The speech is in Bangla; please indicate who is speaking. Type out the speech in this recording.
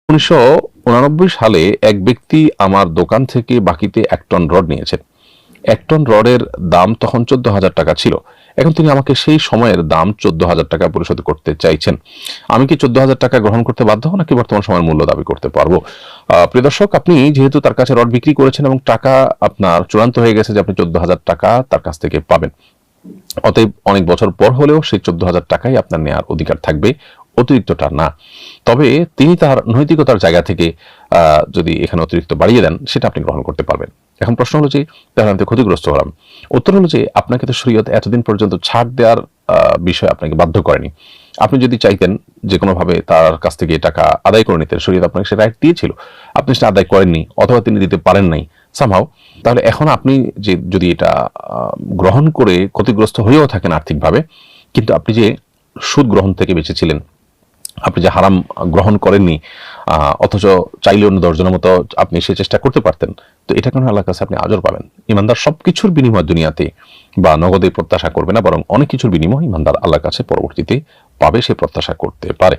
Speaker 1: 1989 সালে এক ব্যক্তি আমার দোকান থেকে বাকিতে 1 টন রড নিয়েছেন। 1 টন রডের দাম তখন 14,000 টাকা ছিল। এখন তিনি আমাকে সেই সময়ের দাম 14,000 টাকা পরিশোধ করতে চাইছেন। আমি কি 14,000 টাকা গ্রহণ করতে বাধ্য হব নাকি বর্তমান সময়ের মূল্য দাবি করতে পারবো? প্রিয় দর্শক, আপনি যেহেতু তার কাছে রড বিক্রি করেছেন এবং টাকা আপনার চূড়ান্ত হয়ে গেছে যে আপনি 14,000 টাকা তার কাছ থেকে পাবেন, অতএব অনেক বছর পর হলেও সেই 14,000 টাকাই আপনার নেওয়ার অধিকার থাকবে, অতিরিক্তটা না। তবে তিনি তার নৈতিকতার জায়গা থেকে যদি এখানে অতিরিক্ত বাড়িয়ে দেন, সেটা আপনি গ্রহণ করতে পারবেন। এখন প্রশ্ন হলো যে তাহলে আমি তো ক্ষতিগ্রস্ত হলাম। উত্তর হলো যে আপনাকে তো শরীয়ত এতদিন পর্যন্ত ছাড় দেওয়ার বিষয় আপনাকে বাধ্য করেনি। আপনি যদি চাইতেন যে কোনোভাবে তার কাছ থেকে টাকা আদায় করে নিতেন, শরীয়ত আপনাকে সে রাইট দিয়েছিল, আপনি সেটা আদায় করেননি অথবা তিনি দিতে পারেন নাই সামহাও, তাহলে এখন আপনি যে যদি এটা গ্রহণ করে ক্ষতিগ্রস্ত হয়েও থাকেন আর্থিকভাবে, কিন্তু আপনি যে সুদ গ্রহণ থেকে বেঁচেছিলেন, আপনি যে হারাম গ্রহণ করেননি, অথচ চাইলে অন্য 10 জনের মতো আপনি সে চেষ্টা করতে পারতেন, তো এটা কারণে আল্লাহর কাছে আপনি আজর পাবেন। ইমানদার সবকিছুর বিনিময় দুনিয়াতে বা নগদে প্রত্যাশা করবে না, বরং অনেক কিছুর বিনিময় ইমানদার আল্লাহর কাছে পরবর্তীতে পাবে, সে প্রত্যাশা করতে পারে।